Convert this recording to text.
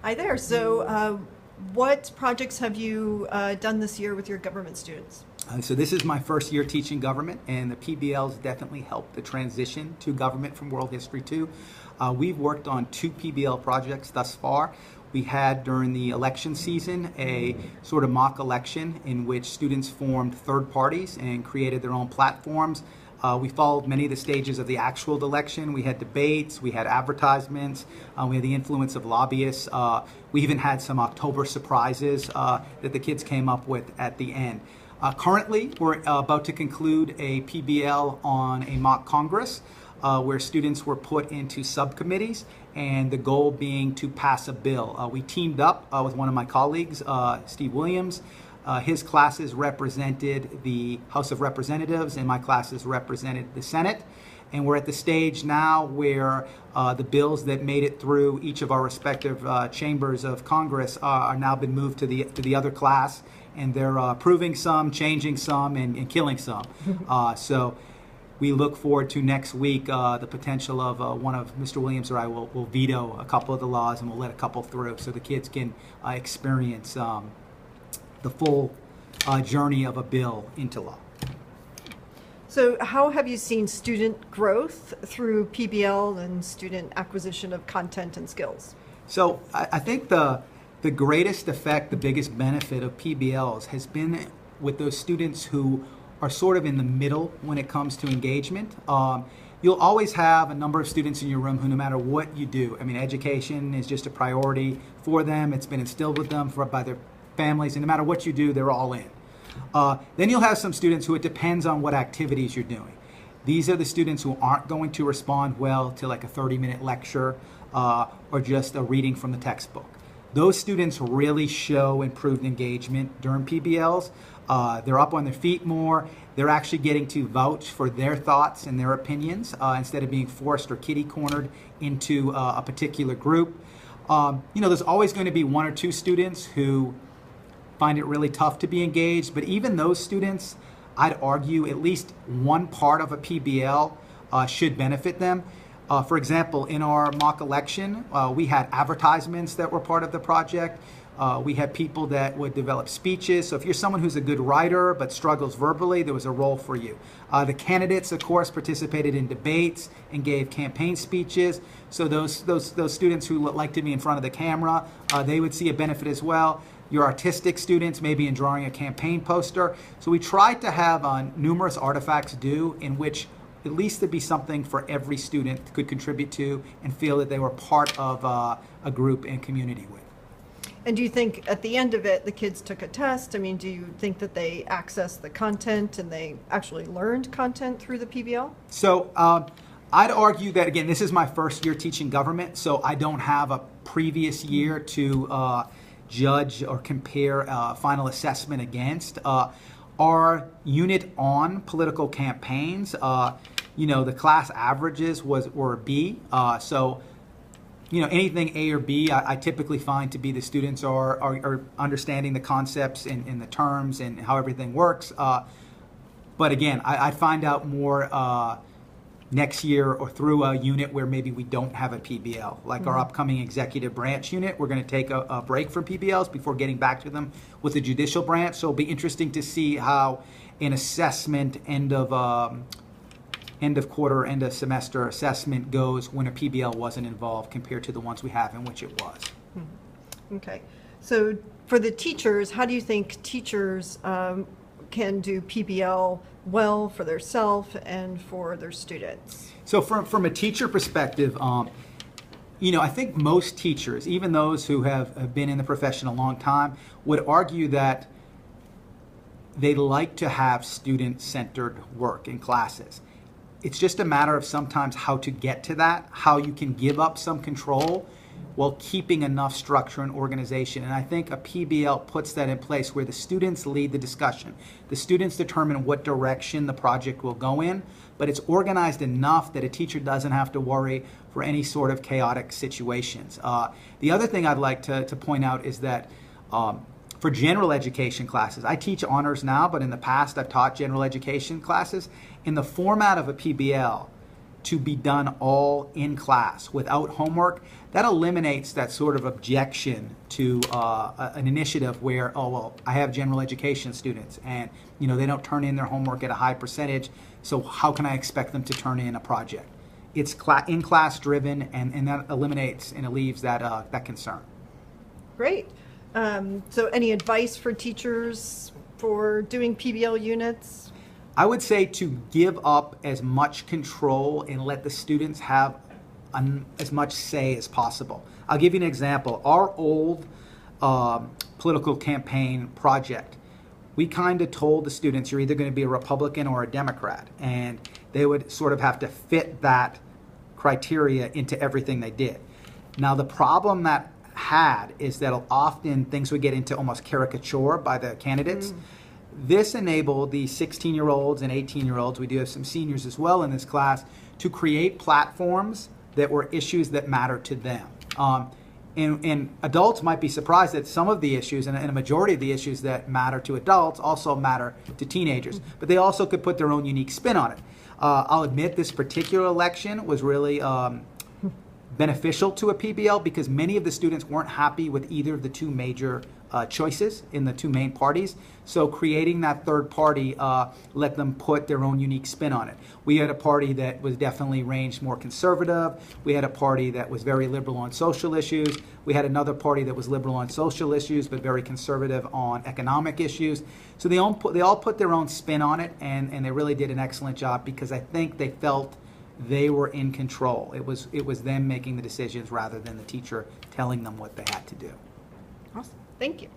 Hi there. So, what projects have you done this year with your government students? So this is my first year teaching government, and the PBLs definitely helped the transition to government from world history too. We've worked on 2 PBL projects thus far. We had during the election season a sort of mock election in which students formed third parties and created their own platforms. We followed many of the stages of the actual election. We had debates, we had advertisements, we had the influence of lobbyists. We even had some October surprises that the kids came up with at the end. Currently, we're about to conclude a PBL on a mock Congress where students were put into subcommittees, and the goal being to pass a bill. We teamed up with one of my colleagues, Steve Williams. His classes represented the House of Representatives, and my classes represented the Senate. And we're at the stage now where the bills that made it through each of our respective chambers of Congress are now been moved to the other class, and they're approving some, changing some, and killing some. So we look forward to next week the potential of one of Mr. Williams or I will veto a couple of the laws, and we'll let a couple through so the kids can experience the full journey of a bill into law. So, how have you seen student growth through PBL and student acquisition of content and skills? So I think the greatest effect, the biggest benefit of PBLs has been with those students who are sort of in the middle when it comes to engagement. You'll always have a number of students in your room who, no matter what you do, I mean, education is just a priority for them. It's been instilled with them by their families, and no matter what you do, they're all in. Then you'll have some students who it depends on what activities you're doing. These are the students who aren't going to respond well to like a 30-minute lecture or just a reading from the textbook. Those students really show improved engagement during PBLs. They're up on their feet more. They're actually getting to vouch for their thoughts and their opinions instead of being forced or kitty-cornered into a particular group. There's always going to be 1 or 2 students who find it really tough to be engaged, but even those students, I'd argue at least one part of a PBL should benefit them. For example, in our mock election, we had advertisements that were part of the project. We had people that would develop speeches. So if you're someone who's a good writer but struggles verbally, there was a role for you. The candidates, of course, participated in debates and gave campaign speeches. So those students who like to be in front of the camera, they would see a benefit as well. Your artistic students, maybe in drawing a campaign poster. So we tried to have numerous artifacts due in which at least there'd be something for every student could contribute to and feel that they were part of a group and community with. And do you think at the end of it, the kids took a test? I mean, do you think that they accessed the content and they actually learned content through the PBL? So I'd argue that, again, this is my first year teaching government, so I don't have a previous year to judge or compare final assessment against. Our unit on political campaigns, the class averages were a B. So anything A or B, I typically find to be the students are understanding the concepts and the terms and how everything works. But again, I'd find out more next year or through a unit where maybe we don't have a PBL. Like our upcoming executive branch unit, we're going to take a break from PBLs before getting back to them with the judicial branch. So it'll be interesting to see how an assessment end of quarter, end of semester assessment goes when a PBL wasn't involved compared to the ones we have in which it was. Okay. So for the teachers, how do you think teachers can do PBL well for their self and for their students? So from a teacher perspective, I think most teachers, even those who have been in the profession a long time, would argue that they like to have student-centered work in classes. It's just a matter of sometimes how to get to that, how you can give up some control while keeping enough structure and organization. And I think a PBL puts that in place where the students lead the discussion. The students determine what direction the project will go in, but it's organized enough that a teacher doesn't have to worry for any sort of chaotic situations. The other thing I'd like to point out is that for general education classes, I teach honors now, but in the past I've taught general education classes. In the format of a PBL, to be done all in class without homework, that eliminates that sort of objection to an initiative where, oh, well, I have general education students and, they don't turn in their homework at a high percentage, so how can I expect them to turn in a project? It's in-class driven, and that eliminates and alleviates that concern. Great. So any advice for teachers for doing PBL units? I would say to give up as much control and let the students have as much say as possible. I'll give you an example. Our old political campaign project, we kind of told the students, you're either going to be a Republican or a Democrat, and they would sort of have to fit that criteria into everything they did. Now, the problem that had is that often things would get into almost caricature by the candidates. This enabled the 16-year-olds and 18-year-olds, we do have some seniors as well in this class, to create platforms that were issues that matter to them. And adults might be surprised that some of the issues, and a majority of the issues that matter to adults also matter to teenagers, but they also could put their own unique spin on it. I'll admit this particular election was really beneficial to a PBL because many of the students weren't happy with either of the two major choices in the two main parties. So creating that third party let them put their own unique spin on it. We had a party that was definitely ranged more conservative. We had a party that was very liberal on social issues. We had another party that was liberal on social issues but very conservative on economic issues. So they all put their own spin on it, and they really did an excellent job because I think they felt they were in control. It was them making the decisions rather than the teacher telling them what they had to do. Awesome. Thank you.